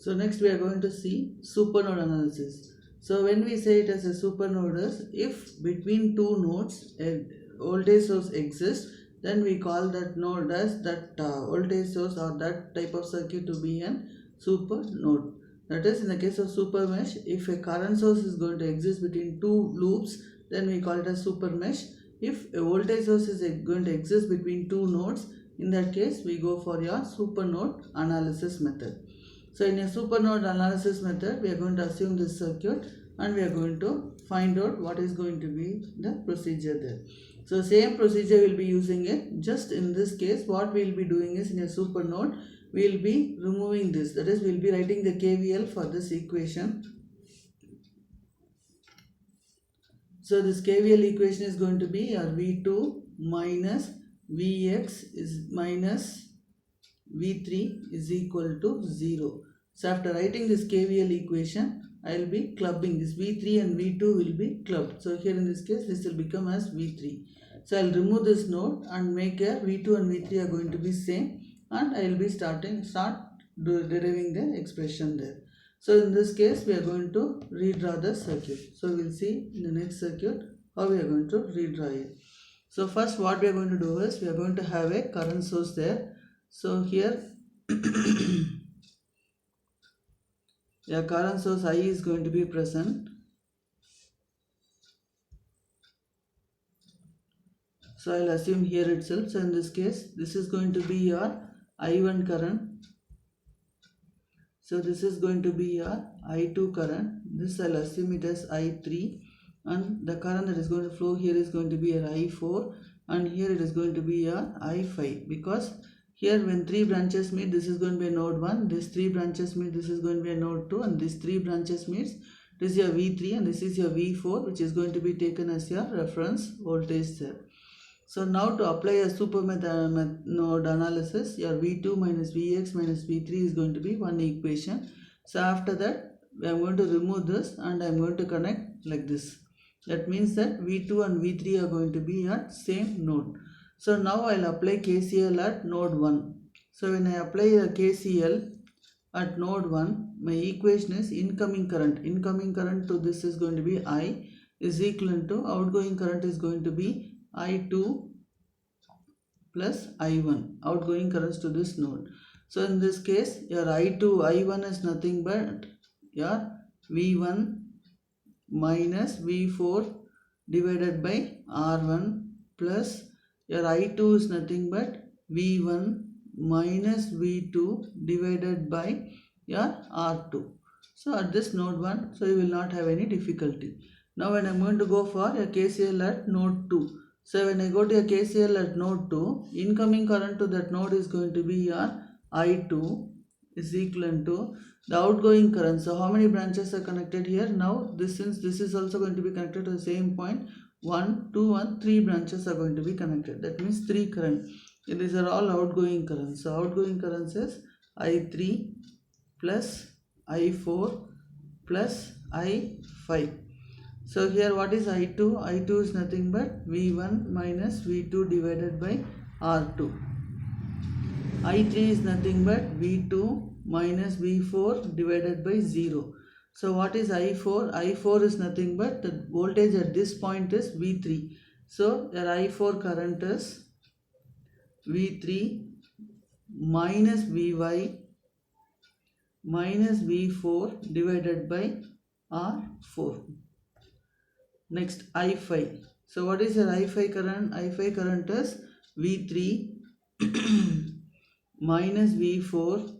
So next we are going to see supernode analysis. So when we say it as a supernode is if between two nodes a voltage source exists, then we call that node as that voltage source or that type of circuit to be an supernode. That is, in the case of super mesh, if a current source is going to exist between two loops, then we call it as super mesh. If a voltage source is going to exist between two nodes, in that case we go for your supernode analysis method. So in a supernode analysis method, we are going to assume this circuit and we are going to find out what is going to be the procedure there. So same procedure we will be using it. Just in this case, what we will be doing is in a supernode, we will be removing this. That is, we will be writing the KVL for this equation. So this KVL equation is going to be our V2 minus Vx is minus V3 is equal to 0. So after writing this KVL equation, I will be clubbing this V3 and V2 will be clubbed. So here in this case, this will become as V3. So I will remove this node and make a V2 and V3 are going to be same, and I will be start deriving the expression there. So in this case, we are going to redraw the circuit. So we will see in the next circuit how we are going to redraw it. So first what we are going to do is we are going to have a current source there. So here your current source I is going to be present. So I will assume here itself. So in this case, this is going to be your I1 current. So this is going to be your I2 current. This I will assume it as I3, and the current that is going to flow here is going to be your I4, and here it is going to be your I5, because here when three branches meet, this is going to be a node 1, this three branches meet, this is going to be a node 2, and this three branches meets, this is your V3 and this is your V4, which is going to be taken as your reference voltage there. So now to apply a node analysis, your V2 minus Vx minus V3 is going to be one equation. So after that, I am going to remove this and I am going to connect like this. That means that V2 and V3 are going to be at same node. So now I will apply KCL at node 1. So when I apply a KCL at node 1, my equation is incoming current. Incoming current to this is going to be I is equivalent to outgoing current is going to be I2 plus I1, outgoing currents to this node. So in this case, your I1 is nothing but your V1 minus V4 divided by R1 plus your I2 is nothing but V1 minus V2 divided by your R2. So at this node 1, so you will not have any difficulty. Now when I am going to go for a KCL at node 2. So when I go to a KCL at node 2, incoming current to that node is going to be your I2 is equivalent to the outgoing current. So how many branches are connected here? Now since this is also going to be connected to the same point, 1, 2 and 3 branches are going to be connected. That means 3 current. These are all outgoing currents. So outgoing currents is I3 plus I4 plus I5. So here what is I2? I2 is nothing but V1 minus V2 divided by R2. I3 is nothing but V2 minus V4 divided by 0. So what is I4? I4 is nothing but the voltage at this point is V3. So your I4 current is V3 minus Vy minus V4 divided by R4. Next I5. So what is your I5 current? I5 current is V3 minus V4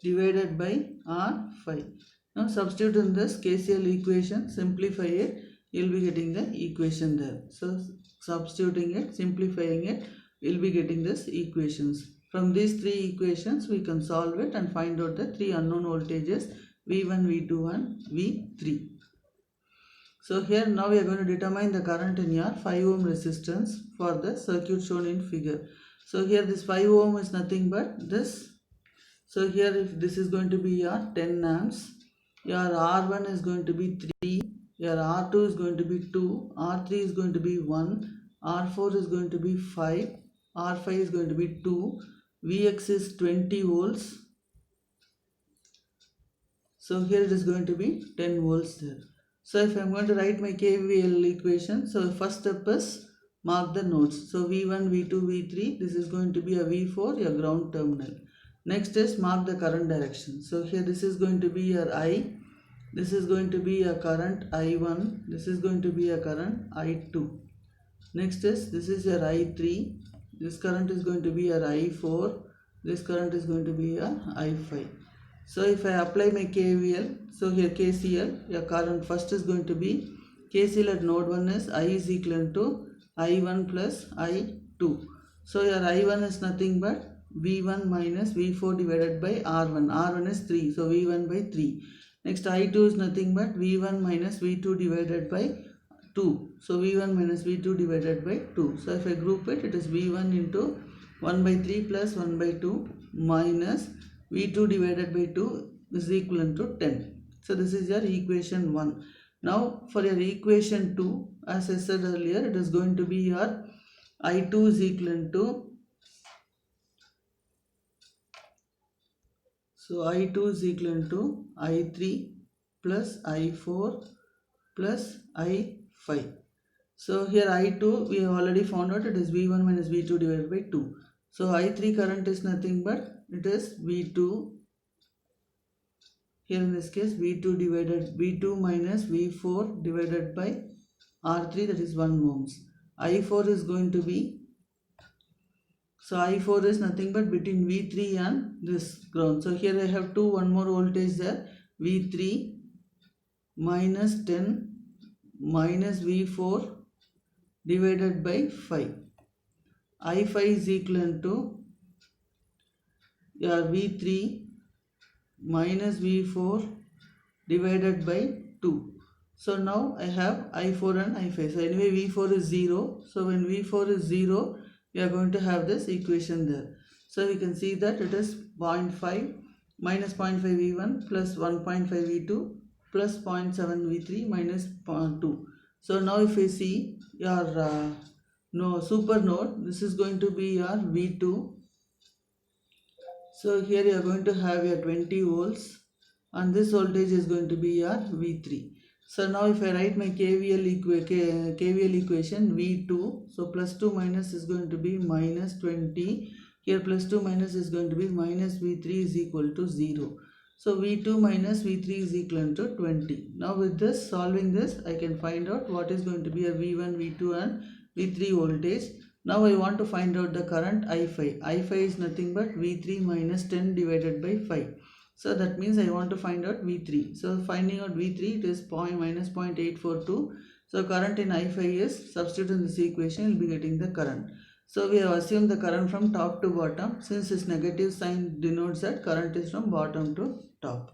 divided by R5. Now substitute in this KCL equation, simplify it, you will be getting the equation there. So substituting it, simplifying it, we will be getting this equations. From these three equations we can solve it and find out the three unknown voltages V1, V2 and V3. So here now we are going to determine the current in your 5 ohm resistance for the circuit shown in figure. So here this 5 ohm is nothing but this. So here if this is going to be your 10 amps, your R1 is going to be 3, your R2 is going to be 2, R3 is going to be 1, R4 is going to be 5, R5 is going to be 2, Vx is 20 volts. So here it is going to be 10 volts there. So if I am going to write my KVL equation, so first step is mark the nodes. So V1, V2, V3, this is going to be a V4, your ground terminal. Next is mark the current direction. So here this is going to be your I, this is going to be a current I1, this is going to be a current I2. Next is, this is your I3, this current is going to be your I4, this current is going to be your I5. So if I apply my KVL, so here KCL, your current first is going to be, KCL at node 1 is I is equal to I1 plus I2. So your I1 is nothing but V1 minus V4 divided by R1. R1 is 3, so V1 by 3. Next I2 is nothing but V1 minus V2 divided by 2. So V1 minus V2 divided by 2. So if I group it, it is V1 into 1 by 3 plus 1 by 2 minus V2 divided by 2 is equivalent to 10. So this is your equation 1. Now for your equation 2, as I said earlier, it is going to be your I2 is equivalent to, so I2 is equivalent to I3 plus I4 plus I5. So here I2 we have already found out, it is V1 minus V2 divided by 2. So I3 current is nothing but it is V2, here in this case V2 minus V4 divided by R3, that is 1 ohms. I4 is going to be, so I4 is nothing but between V3 and this ground. So here I have one more voltage there, V3 minus 10 minus V4 divided by 5. I5 is equivalent to your V3 minus V4 divided by 2. So now I have I4 and I5. So anyway V4 is 0. So when V4 is 0, we are going to have this equation there. So we can see that it is 0.5 minus 0.5 V1 plus 1.5 V2 plus 0.7 V3 minus 2. So now if you see your super node, this is going to be your V2. So here you are going to have your 20 volts and this voltage is going to be your V3. So now if I write my KVL equation V2, so plus 2 minus is going to be minus 20. Here plus 2 minus is going to be minus V3 is equal to 0. So V2 minus V3 is equal to 20. Now with this, solving this, I can find out what is going to be a V1, V2 and V3 voltage. Now I want to find out the current I5. I5 is nothing but V3 minus 10 divided by 5. So that means I want to find out V3. So finding out V3, it is minus 0.842. So current in I5 is, substitute in this equation, you will be getting the current. So we have assumed the current from top to bottom. Since this negative sign denotes that current is from bottom to top.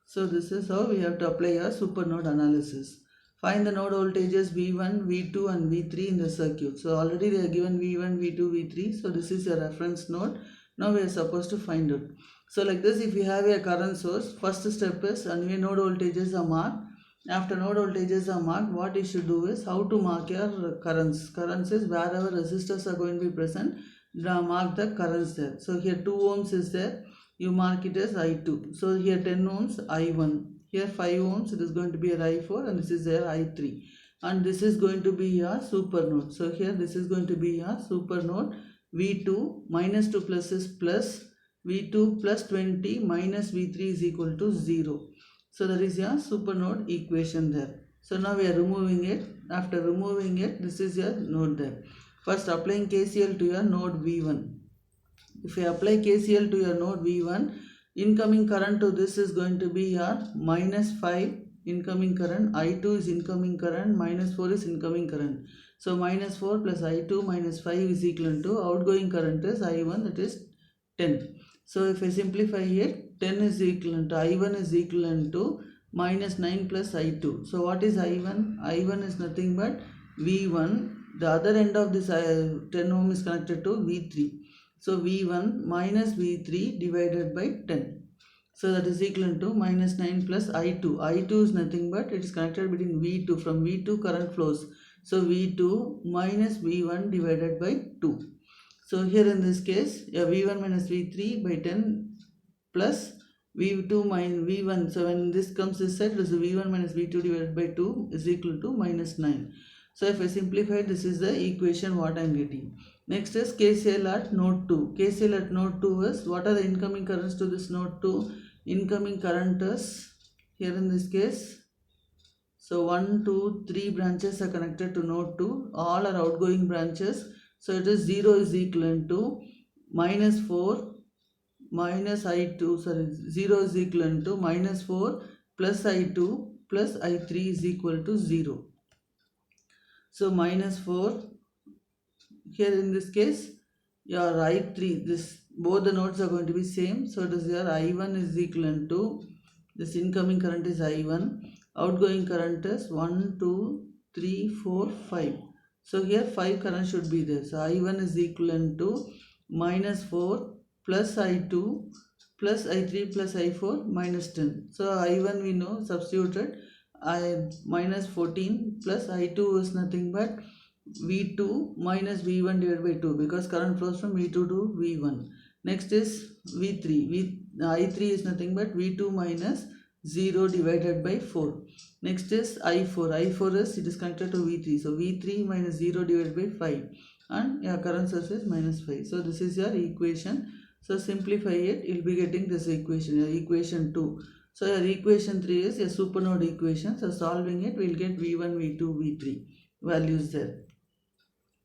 So this is how we have to apply our super node analysis. Find the node voltages V1, V2 and V3 in the circuit. So already they are given V1, V2, V3. So this is a reference node. Now we are supposed to find it. So like this, if you have a current source, first step is anyway node voltages are marked. After node voltages are marked, what you should do is how to mark your currents. Currents is wherever resistors are going to be present, mark the currents there. So here 2 ohms is there, you mark it as I2. So here 10 ohms I1. Here 5 ohms, it is going to be a I4 and this is their I3. And this is going to be a super node. So here this is going to be a super node. V2 minus 2 plus is plus. V2 plus 20 minus V3 is equal to 0. So that is your super node equation there. So now we are removing it. After removing it, this is your node there. First applying KCL to your node V1. If you apply KCL to your node V1, incoming current to this is going to be your minus 5 incoming current. I2 is incoming current, minus 4 is incoming current. So minus 4 plus I2 minus 5 is equal to outgoing current is I1, that is 10. So if I simplify it, 10 is equivalent to I1 is equivalent to minus 9 plus I2. So what is I1? I1 is nothing but V1. The other end of this 10 ohm is connected to V3. So V1 minus V3 divided by 10. So that is equivalent to minus 9 plus I2. I2 is nothing but it is connected between V2. From V2 current flows. So V2 minus V1 divided by 2. So here in this case, V1 minus V3 by 10 plus V2 minus V1. So when this comes this side, this is V1 minus V2 divided by 2 is equal to minus 9. So if I simplify, this is the equation what I am getting. Next is KCL at node 2. KCL at node 2 is, what are the incoming currents to this node 2? Incoming current is, here in this case, so 1, 2, 3 branches are connected to node 2. All are outgoing branches. So it is 0 is equivalent to minus 4 minus I2, 0 is equivalent to minus 4 plus I2 plus I3 is equal to 0. So minus 4, here in this case, your I3, this both the nodes are going to be same. So it is your I1 is equivalent to, this incoming current is I1, outgoing current is 1, 2, 3, 4, 5. So here 5 current should be there. So I1 is equivalent to minus 4 plus I2 plus I3 plus I4 minus 10. So I1 we know, substituted, minus 14 plus I2 is nothing but V2 minus V1 divided by 2, because current flows from V2 to V1. Next is V3. I3 is nothing but V2 minus 0 divided by 4. Next is I4. I4 is, it is connected to V3. So V3 minus 0 divided by 5. And your current source is minus 5. So this is your equation. So simplify it, you will be getting this equation, your equation 2. So your equation 3 is a supernode equation. So solving it, we will get V1, V2, V3 values there.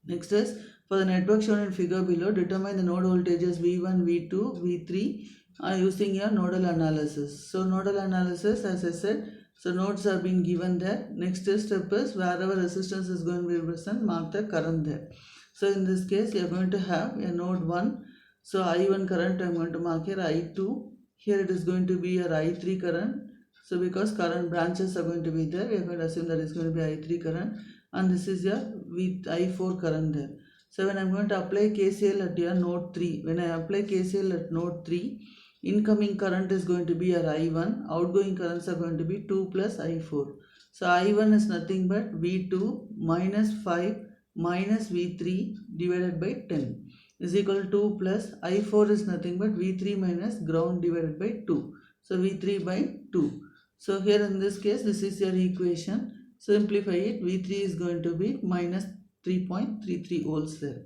Next is, for the network shown in figure below, determine the node voltages V1, V2, V3 using your nodal analysis. So nodal analysis, as I said, so nodes are being given there. Next step is, wherever resistance is going to be present, mark the current there. So in this case, you are going to have a node 1. So I1 current I am going to mark here, I2. Here it is going to be your I3 current. So because current branches are going to be there, we are going to assume that it is going to be I3 current. And this is your I4 current there. So when I am going to apply KCL at your node 3, when I apply KCL at node 3, incoming current is going to be your I1, outgoing currents are going to be 2 plus I4. So I1 is nothing but V2 minus 5 minus V3 divided by 10 is equal to 2 plus I4 is nothing but V3 minus ground divided by 2. So V3 by 2. So here in this case, this is your equation. Simplify it, V3 is going to be minus 3.33 volts there.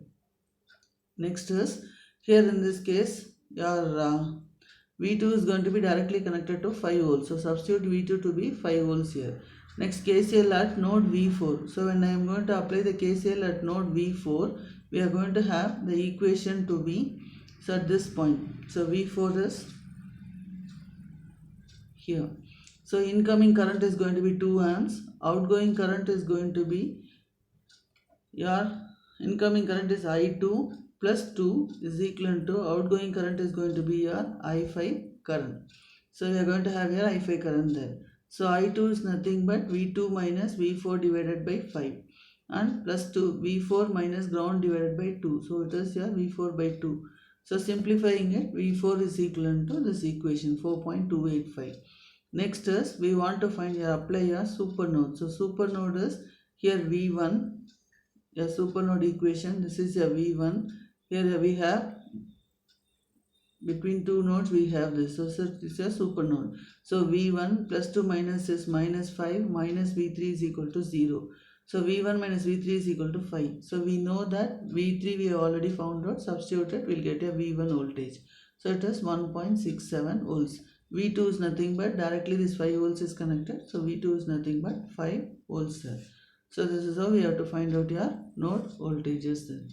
Next is, here in this case, your V2 is going to be directly connected to 5 volts. So substitute V2 to be 5 volts here. Next, KCL at node V4. So when I am going to apply the KCL at node V4, we are going to have the equation to be, so at this point, so V4 is here. So incoming current is going to be 2 amps, outgoing current is going to be, your incoming current is I2 plus 2 is equal to, outgoing current is going to be your I5 current. So we are going to have your I5 current there. So I2 is nothing but V2 minus V4 divided by 5 and plus 2 V4 minus ground divided by 2. So it is your V4 by 2. So simplifying it, V4 is equivalent to this equation 4.285. Next is, we want to find your apply your supernode. So supernode is here V1, your supernode equation. This is your V1. Here we have, between two nodes we have this. So this is a supernode. So V1 plus 2 minus is minus 5 minus V3 is equal to 0. So V1 minus V3 is equal to 5. So we know that V3 we have already found out. Substituted, we will get a V1 voltage. So it is 1.67 volts. V2 is nothing but, directly this 5 volts is connected. So V2 is nothing but 5 volts there. So this is how we have to find out your node voltages then.